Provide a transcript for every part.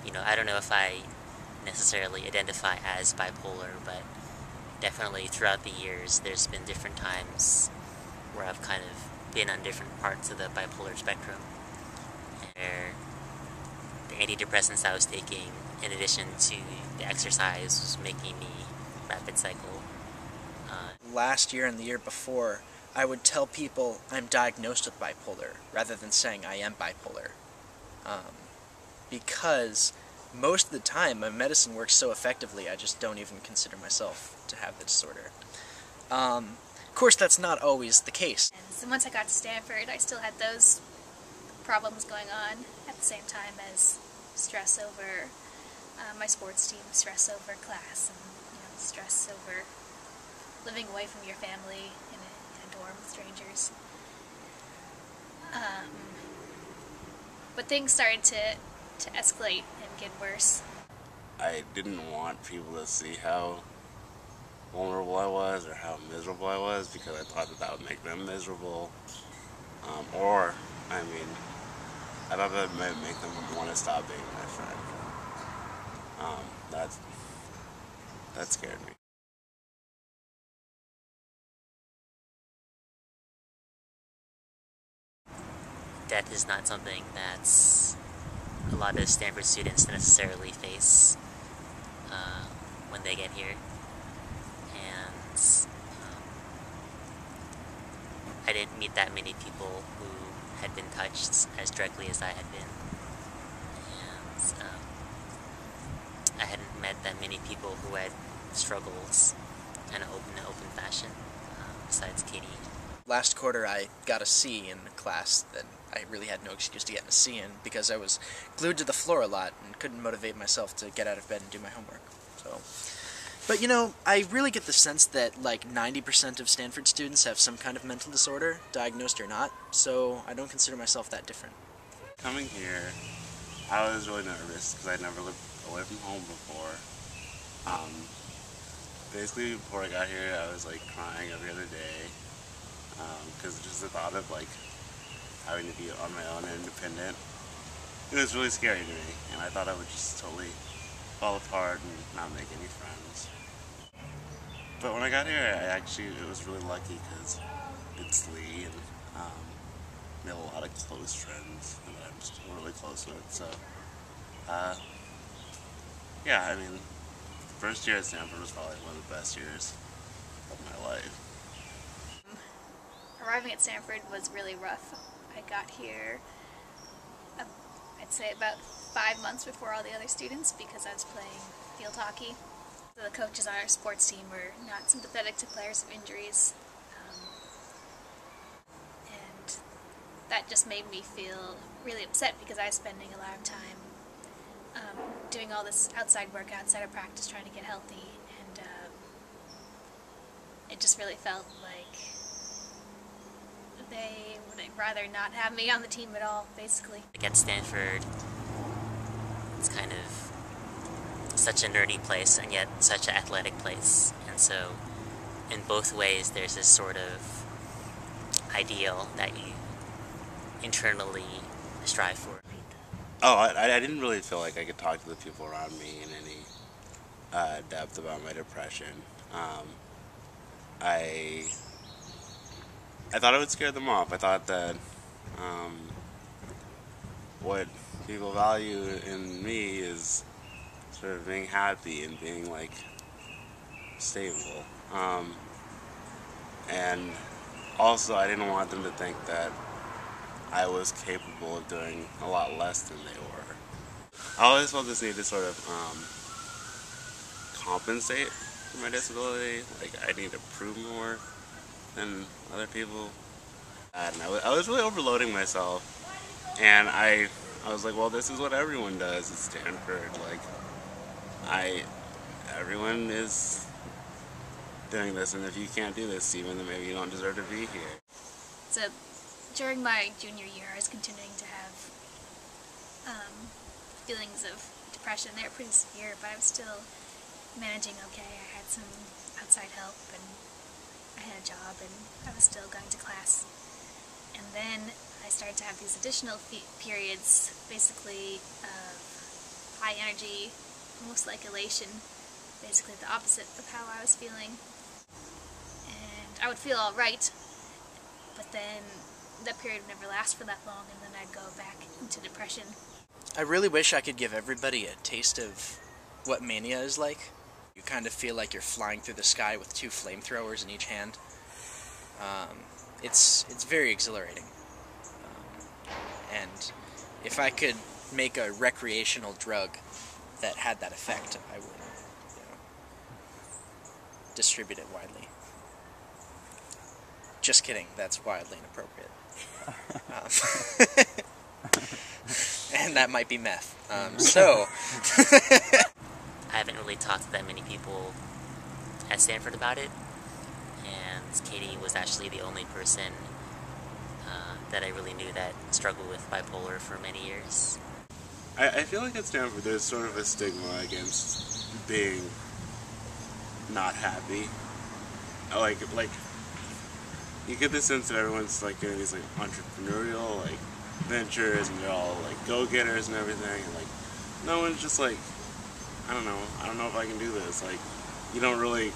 I don't know if I necessarily identify as bipolar, but definitely throughout the years, there's been different times where I've kind of been on different parts of the bipolar spectrum, where the antidepressants I was taking, in addition to the exercise, was making me rapid cycle. Last year and the year before, I would tell people I'm diagnosed with bipolar rather than saying I am bipolar. Because most of the time my medicine works so effectively I just don't even consider myself to have the disorder. Of course, that's not always the case. And so once I got to Stanford, I still had those problems going on at the same time as stress over my sports team, stress over class, and stress over living away from your family in a dorm with strangers. But things started to escalate and get worse. I didn't want people to see how vulnerable I was or how miserable I was, because I thought that would make them miserable. I thought that might make them want to stop being my friend. That scared me. Death is not something that's a lot of Stanford students necessarily face when they get here. And I didn't meet that many people who had been touched as directly as I had been. And I hadn't met that many people who had struggles in an open fashion, besides Cady. Last quarter I got a C in a class that I really had no excuse to get a C in because I was glued to the floor a lot and couldn't motivate myself to get out of bed and do my homework. But I really get the sense that like 90% of Stanford students have some kind of mental disorder, diagnosed or not, so I don't consider myself that different. Coming here, I was really nervous because I'd never lived away from home before. Basically, before I got here, I was like crying every other day because just the thought of like having to be on my own and independent, it was really scary to me, and I thought I would just totally fall apart and not make any friends. But when I got here, it was really lucky because it's Lee, and we have a lot of close friends and that I'm still really close with. So, yeah, first year at Stanford was probably one of the best years of my life. Arriving at Stanford was really rough. I got here, I'd say about 5 months before all the other students because I was playing field hockey. So the coaches on our sports team were not sympathetic to players with injuries, and that just made me feel really upset because I was spending a lot of time doing all this outside work, outside of practice, trying to get healthy, and it just really felt like they would rather not have me on the team at all, basically. Like at Stanford, it's kind of such a nerdy place and yet such an athletic place, and so in both ways there's this sort of ideal that you internally strive for. Oh, I didn't really feel like I could talk to the people around me in any depth about my depression. I thought it would scare them off. I thought that what people value in me is sort of being happy and being like stable. And also I didn't want them to think that I was capable of doing a lot less than they were. I always felt this need to sort of compensate for my disability. Like I need to prove more than other people. And I was really overloading myself, and I was like, well, this is what everyone does at Stanford. Like, everyone is doing this, and if you can't do this, even then maybe you don't deserve to be here. So during my junior year, I was continuing to have feelings of depression. They were pretty severe, but I was still managing okay. I had some outside help, and I had a job, and I was still going to class. And then I started to have these additional periods, basically, of high high energy, almost like elation, basically the opposite of how I was feeling. And I would feel alright, but then that period would never last for that long, and then I'd go back into depression. I really wish I could give everybody a taste of what mania is like. You kind of feel like you're flying through the sky with 2 flamethrowers in each hand. It's very exhilarating. And if I could make a recreational drug that had that effect, I would, distribute it widely. Just kidding, that's wildly inappropriate. And that might be meth. So... I haven't really talked to that many people at Stanford about it, and Cady was actually the only person that I really knew that struggled with bipolar for many years. I feel like at Stanford there's sort of a stigma against being not happy. Like you get the sense that everyone's like doing these like entrepreneurial like ventures, and they're all like go-getters and everything, and like no one's just like, I don't know if I can do this. Like, you don't really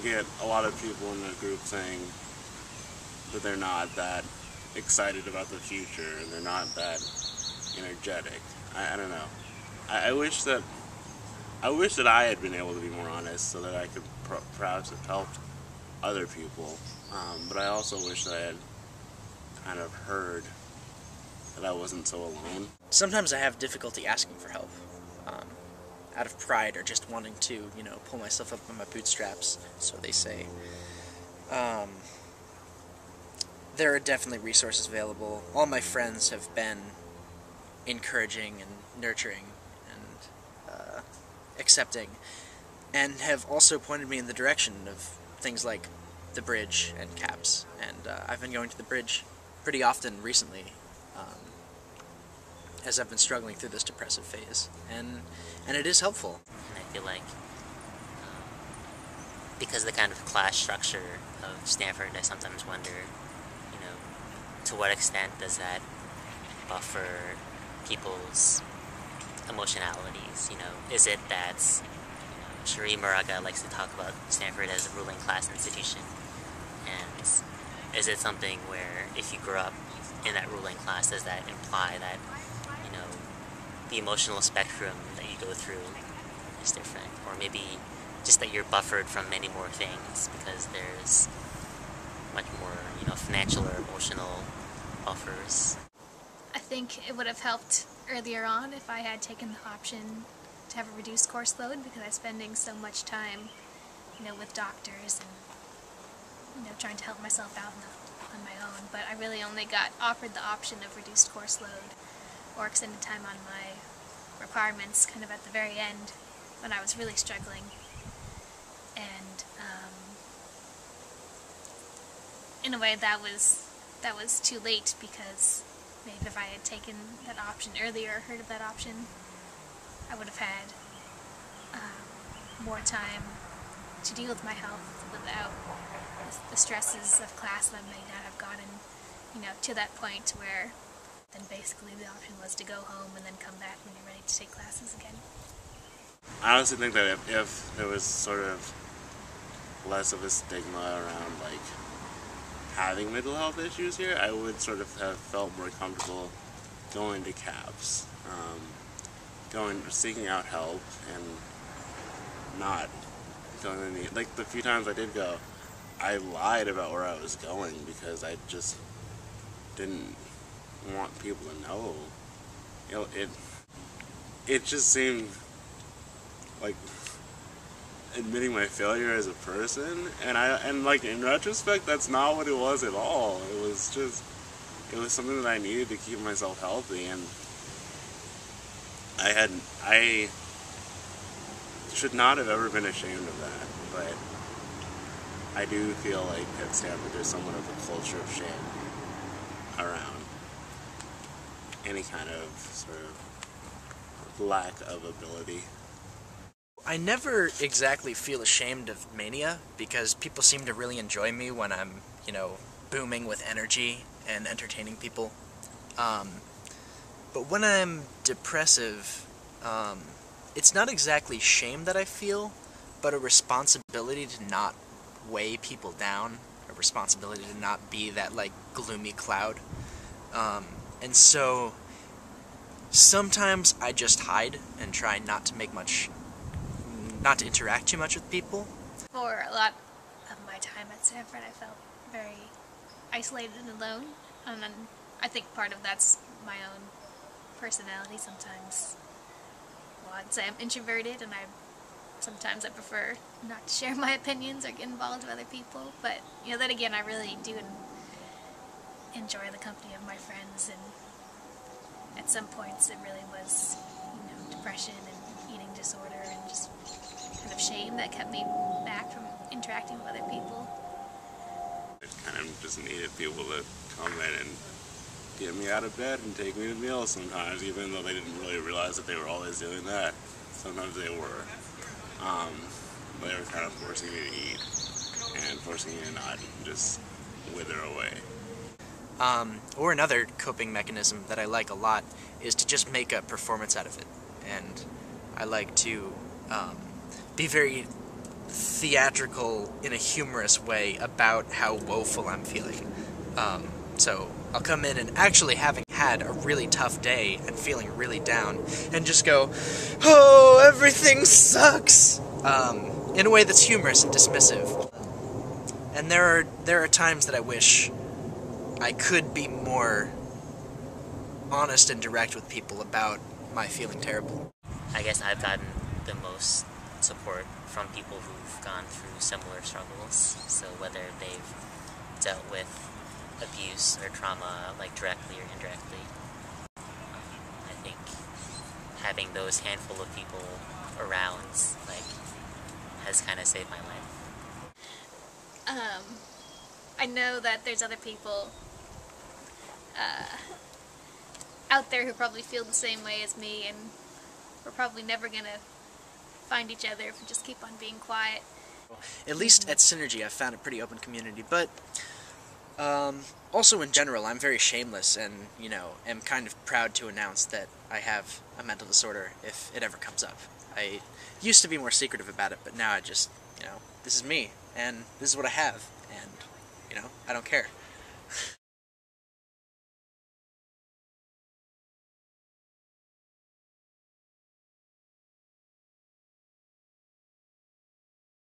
get a lot of people in the group saying that they're not that excited about the future, and they're not that energetic. I don't know. I wish that I had been able to be more honest, so that I could perhaps have helped other people. But I also wish that I had kind of heard that I wasn't so alone. Sometimes I have difficulty asking for help. Out of pride, or just wanting to, pull myself up by my bootstraps, so they say. There are definitely resources available. All my friends have been encouraging and nurturing and accepting, and have also pointed me in the direction of things like the Bridge and CAPS. And I've been going to the Bridge pretty often recently, as I've been struggling through this depressive phase, and it is helpful. And I feel like because of the kind of class structure of Stanford, I sometimes wonder, to what extent does that buffer people's emotionalities? Is it that Sheree Moraga likes to talk about Stanford as a ruling class institution, and is it something where if you grow up in that ruling class, does that imply that the emotional spectrum that you go through is different, or maybe just that you're buffered from many more things because there's much more, financial or emotional buffers? I think it would have helped earlier on if I had taken the option to have a reduced course load, because I was spending so much time, with doctors and, trying to help myself out on my own. But I really only got offered the option of reduced course load or extended time on my requirements kind of at the very end when I was really struggling. And in a way that was too late, because maybe if I had taken that option earlier, heard of that option, I would have had more time to deal with my health without the stresses of class that I may not have gotten, to that point where then basically the option was to go home and then come back when you're ready to take classes again. I honestly think that if there was sort of less of a stigma around like having mental health issues here, I would sort of have felt more comfortable going to CAPS, seeking out help, and not going to any, like the few times I did go, I lied about where I was going because I just didn't want people to know. It just seemed like admitting my failure as a person, and like in retrospect, that's not what it was at all. It was something that I needed to keep myself healthy, and I should not have ever been ashamed of that, but I do feel like at Stanford there's somewhat of a culture of shame around any kind of sort of lack of ability. I never exactly feel ashamed of mania, because people seem to really enjoy me when I'm, booming with energy and entertaining people. But when I'm depressive, It's not exactly shame that I feel, but a responsibility to not weigh people down, a responsibility to not be that, like, gloomy cloud. And so sometimes I just hide and try not to not to interact too much with people. For a lot of my time at Stanford, I felt very isolated and alone, and then I think part of that's my own personality. Sometimes, well, I'd say I'm introverted, and sometimes I prefer not to share my opinions or get involved with other people, but, you know, then again, I really do enjoy the company of my friends, and at some points it really was, you know, depression and eating disorder and just kind of shame that kept me back from interacting with other people. I kind of just needed people to come in and get me out of bed and take me to meals sometimes, even though they didn't really realize that they were always doing that. Sometimes they were. They were kind of forcing me to eat and forcing me to not just wither away. Or another coping mechanism that I like a lot is to just make a performance out of it. And I like to be very theatrical in a humorous way about how woeful I'm feeling. So I'll come in and actually having had a really tough day and feeling really down and just go, "Oh, everything sucks!" In a way that's humorous and dismissive. And there are times that I wish I could be more honest and direct with people about my feeling terrible. I guess I've gotten the most support from people who've gone through similar struggles. So whether they've dealt with abuse or trauma, like directly or indirectly, I think having those handful of people around, like, has kind of saved my life. I know that there's other people out there who probably feel the same way as me, and we're probably never gonna find each other if we just keep on being quiet. At least at Synergy I've found a pretty open community, but also in general I'm very shameless and, you know, am kind of proud to announce that I have a mental disorder if it ever comes up. I used to be more secretive about it, but now I just, you know, this is me, and this is what I have, and, you know, I don't care.